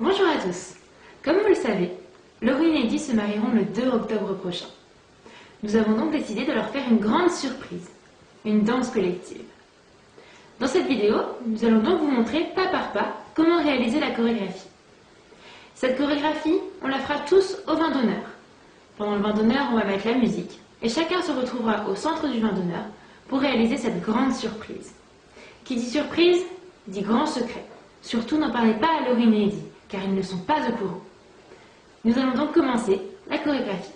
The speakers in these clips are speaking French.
Bonjour à tous. Comme vous le savez, Laurine et Eddie se marieront le 2 octobre prochain. Nous avons donc décidé de leur faire une grande surprise, une danse collective. Dans cette vidéo, nous allons donc vous montrer pas par pas comment réaliser la chorégraphie. Cette chorégraphie, on la fera tous au vin d'honneur. Pendant le vin d'honneur, on va mettre la musique et chacun se retrouvera au centre du vin d'honneur pour réaliser cette grande surprise. Qui dit surprise, dit grand secret. Surtout n'en parlez pas à Laurine et Eddie, car ils ne sont pas au courant. Nous allons donc commencer la chorégraphie.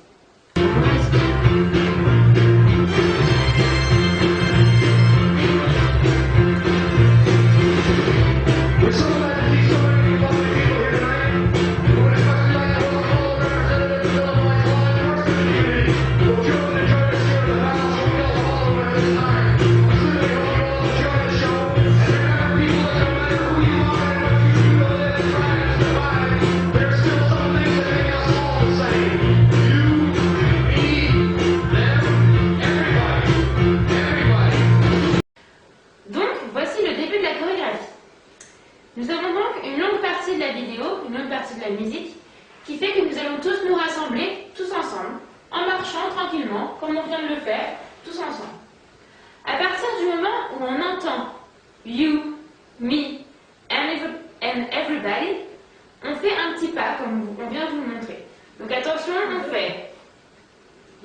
Nous avons donc une longue partie de la vidéo, une longue partie de la musique, qui fait que nous allons tous nous rassembler, tous ensemble, en marchant tranquillement, comme on vient de le faire, tous ensemble. À partir du moment où on entend you, me and everybody, on fait un petit pas, comme on vient de vous le montrer. Donc attention, on fait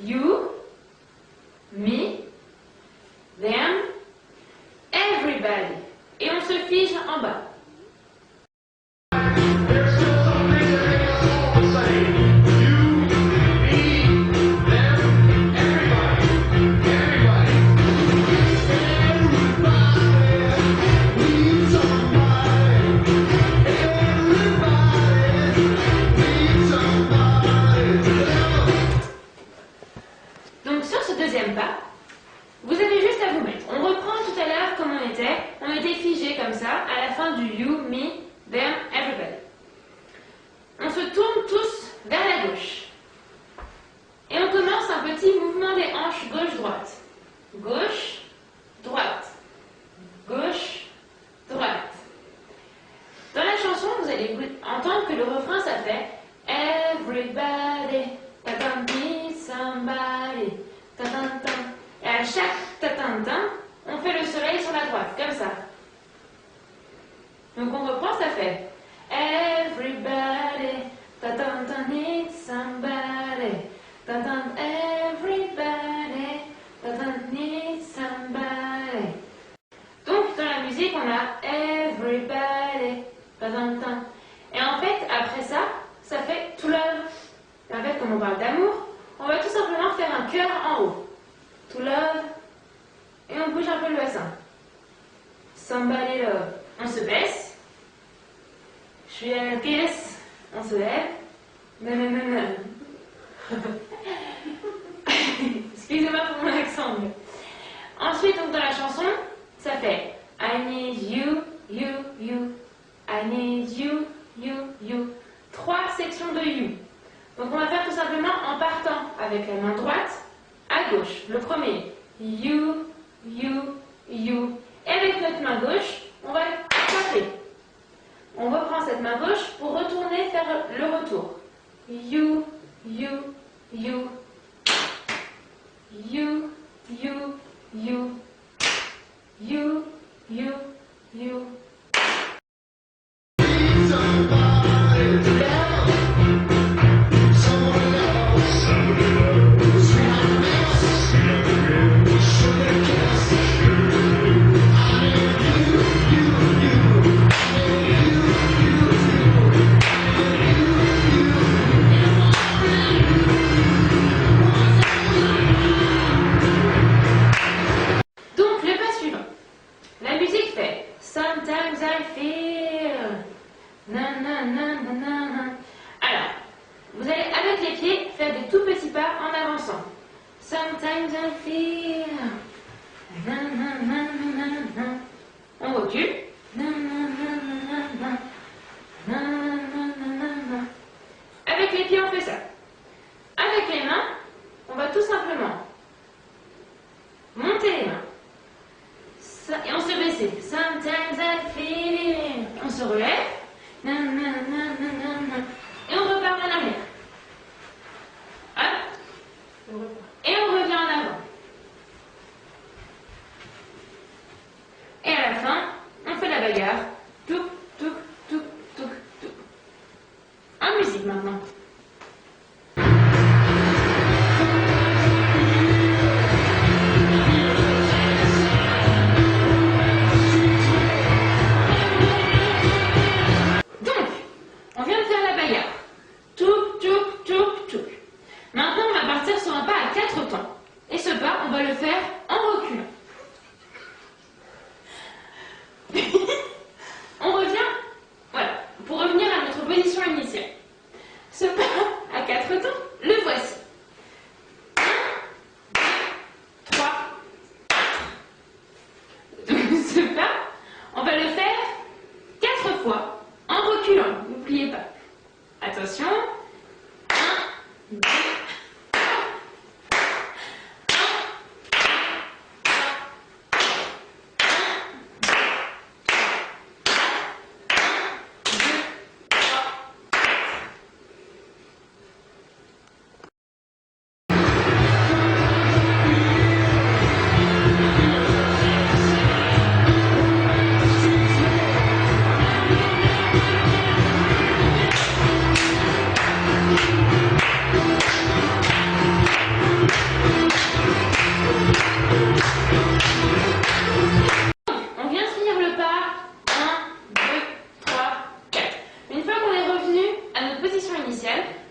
you, me, them, everybody. Et on se fige en bas. Donc sur ce deuxième pas, vous avez juste à vous mettre. On reprend tout à l'heure comme on était figé comme ça à la fin du you, me, them, everybody. On se tourne tous vers la gauche. Et on commence un petit mouvement des hanches gauche-droite. Gauche, droite. Gauche, droite. Dans la chanson, vous allez entendre que le refrain, ça fait everybody, ta-tam, need somebody, ta-tam-tam. Et à chaque ta-tam-tam, on fait le soleil sur la droite, comme ça. Donc on reprend, ça fait everybody, ta-tam-tam, need somebody, ta-tam, everybody, ta-tam, need somebody. Donc dans la musique, on a everybody, ta-tam-tam. Et en fait, après ça, ça fait to love. Et en fait, comme on parle d'amour, on va tout simplement faire un cœur en haut. To love. Et on bouge un peu le bassin. Somebody love. On se baisse. Je suis à la pièce. On se lève. Nanana. Excusez-moi pour mon accent. Ensuite, donc, dans la chanson, ça fait I need you, you, you. I need you, you, you. 3 sections de you. Donc on va faire tout simplement en partant avec la main droite à gauche. Le premier, you, you, you. Et avec notre main gauche, on va taper. On reprend cette main gauche pour retourner faire le retour. You, you, you. You, you, you. You, you, you. Sometimes I feel. Na, na, na, na, na. Alors, vous allez avec les pieds faire des tout petits pas en avançant. Sometimes I feel. Na, na, na, na, na. On recule. Na, na, na, na, na. Na, na, na, na, na. Avec les pieds, on fait ça. Avec les mains, on va tout simplement monter les mains. Et on se baisse. Sometimes I feel it. On se relève. Na, na, na, na, maintenant. Donc, on vient de faire la bagarre. Touc, touc, touc, touc. Maintenant, on va partir sur un pas à 4 temps. Et ce pas, on va le faire en reculant. On revient, voilà, pour revenir à notre position initiale. Ce pas à 4 temps, le voici. 1, 2, 3, 4. Donc ce pas, on va le faire 4 fois en reculant, n'oubliez pas. Attention, 1, 2,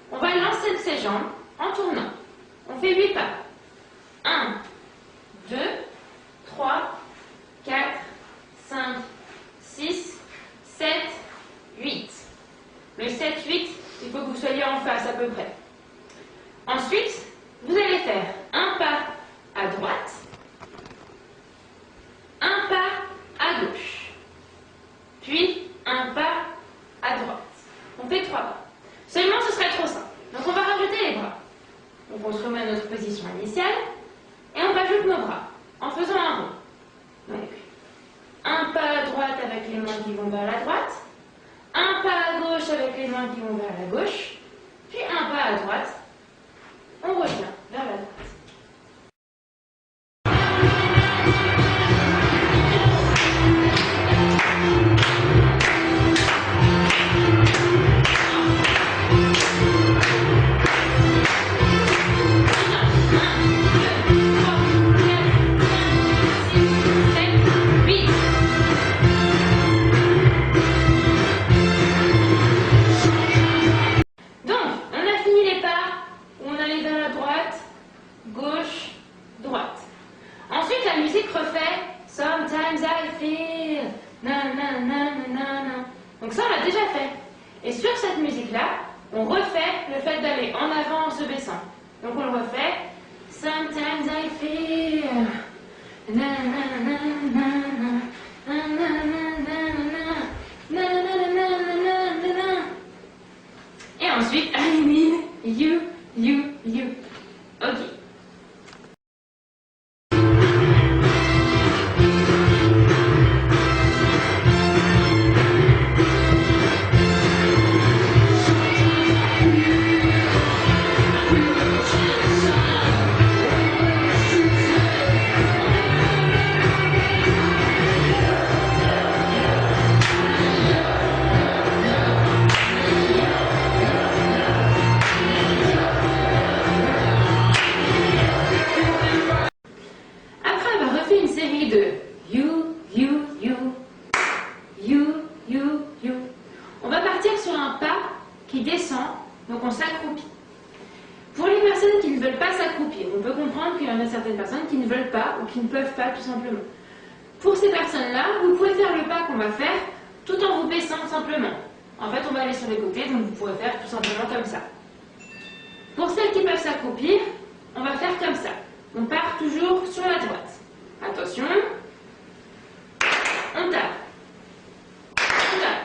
on va lancer ses jambes en tournant. On fait 8 pas. 1, 2, 3, 4, 5, 6, 7, 8. Le 7, 8, il faut que vous soyez en face à peu près. Ensuite, vous allez faire un pas à droite, un pas à gauche, puis un pas à droite. On fait 3 pas. Seulement, ce serait trop simple. Donc, on va rajouter les bras. Donc, on se remet à notre position initiale et on rajoute nos bras en faisant un rond. Donc, un pas à droite avec les mains qui vont vers la droite, un pas à gauche avec les mains qui vont vers la gauche, puis un pas à droite. On revient vers la droite. Gauche, droite. Ensuite, la musique refait Sometimes I feel na na na na na na. Donc ça, on l'a déjà fait. Et sur cette musique-là, on refait le fait d'aller en avant en se baissant. Donc on le refait Sometimes I feel na na na na na na na na na na na. Et ensuite, I need you, you, you. Ok. Qui descend, donc on s'accroupit. Pour les personnes qui ne veulent pas s'accroupir, on peut comprendre qu'il y en a certaines personnes qui ne veulent pas ou qui ne peuvent pas tout simplement. Pour ces personnes-là, vous pouvez faire le pas qu'on va faire tout en vous baissant simplement. En fait, on va aller sur les côtés, donc vous pourrez faire tout simplement comme ça. Pour celles qui peuvent s'accroupir, on va faire comme ça. On part toujours sur la droite. Attention, on tape. On tape.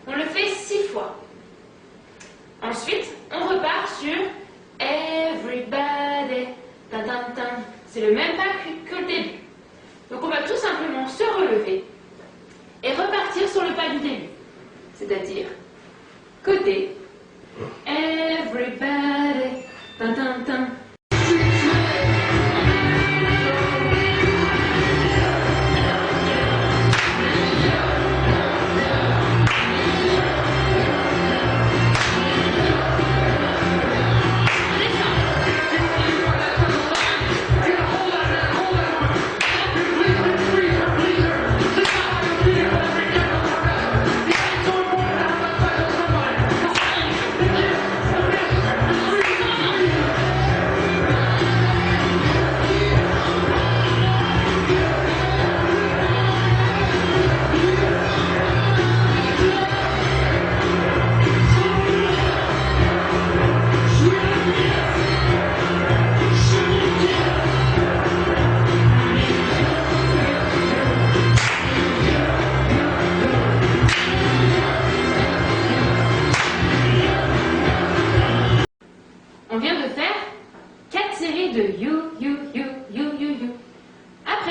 On le fait 6 fois. Ensuite, on repart sur Everybody. C'est le même pas que le début. Donc on va tout simplement se relever et repartir sur le pas du début. C'est-à-dire côté Everybody.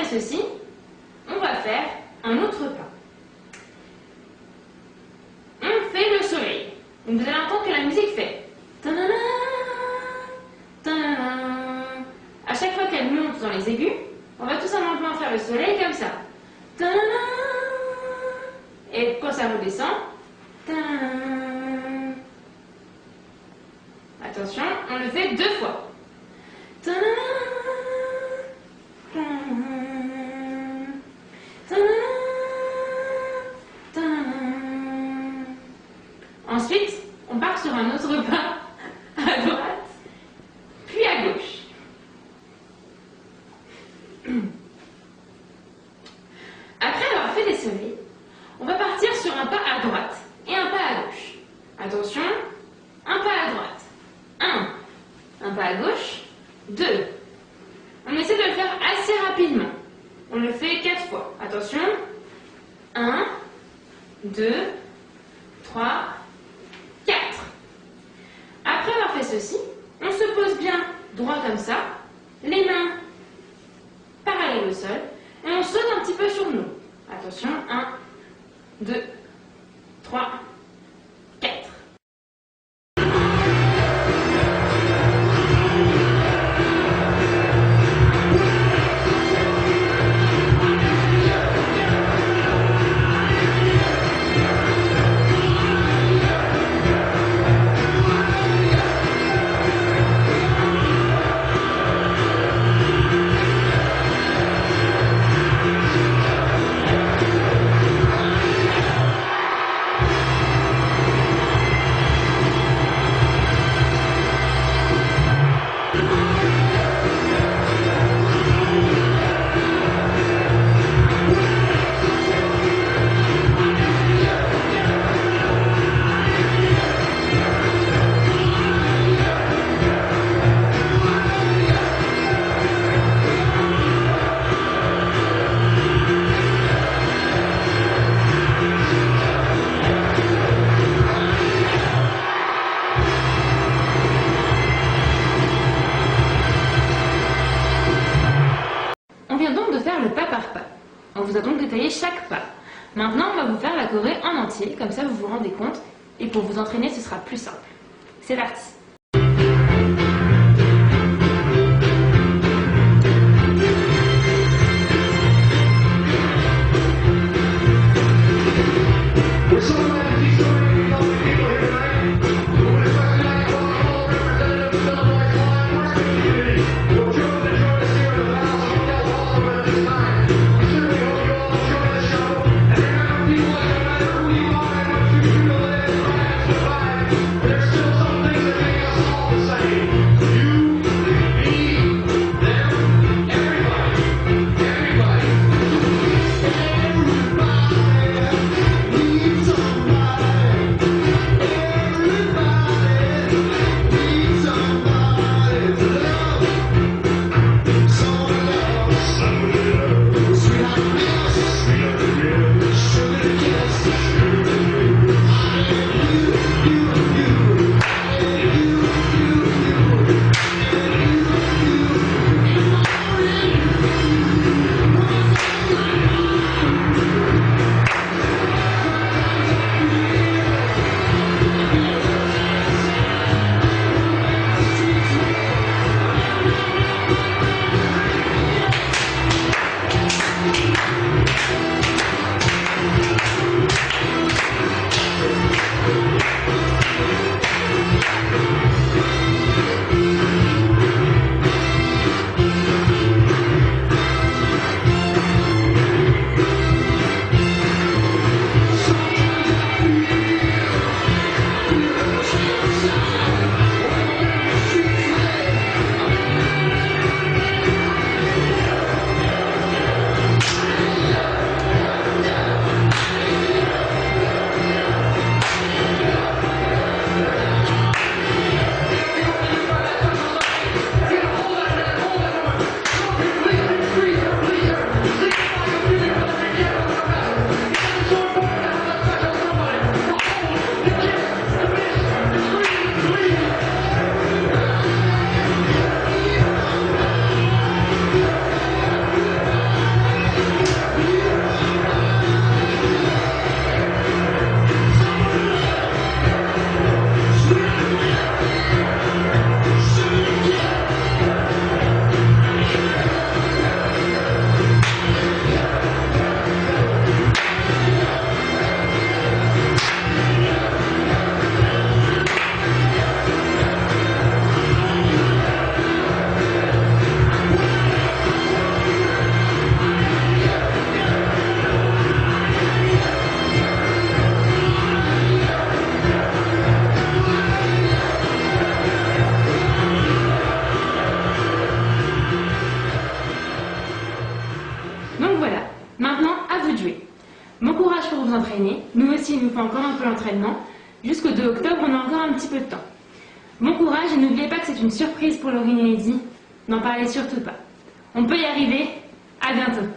après ceci, on va faire un autre pas. On fait le soleil. Donc vous allez entendre que la musique fait ta-na-na, ta-na-na. À chaque fois qu'elle monte dans les aigus, on va tout simplement faire le soleil comme ça. Ta-na-na. Et quand ça redescend, ta-na-na. Attention, on le fait 2 fois. Ta-na-na, ta-na-na, ta-na-na, ta-na-na. Ensuite, on part sur un autre pas à droite, puis à gauche. Après avoir fait les soleils, on va partir sur un pas à droite et un pas à gauche. Attention, un pas à droite, un pas à gauche, 2. On essaie de le faire assez rapidement. On le fait 4 fois. Attention, 1, 2, 3, 4. Après avoir fait ceci, on se pose bien droit comme ça, les mains parallèles au sol, et on saute un petit peu sur nous. Attention, 1, 2, 3, 4. Le pas par pas. On vous a donc détaillé chaque pas. Maintenant, on va vous faire la choré en entier, comme ça vous vous rendez compte, et pour vous entraîner, ce sera plus simple. C'est parti. vous entraîner. Nous aussi, il nous faut encore un peu d'entraînement. Jusqu'au 2 octobre, on a encore un petit peu de temps. Bon courage et n'oubliez pas que c'est une surprise pour Laurine et Lydie. N'en parlez surtout pas. On peut y arriver. À bientôt.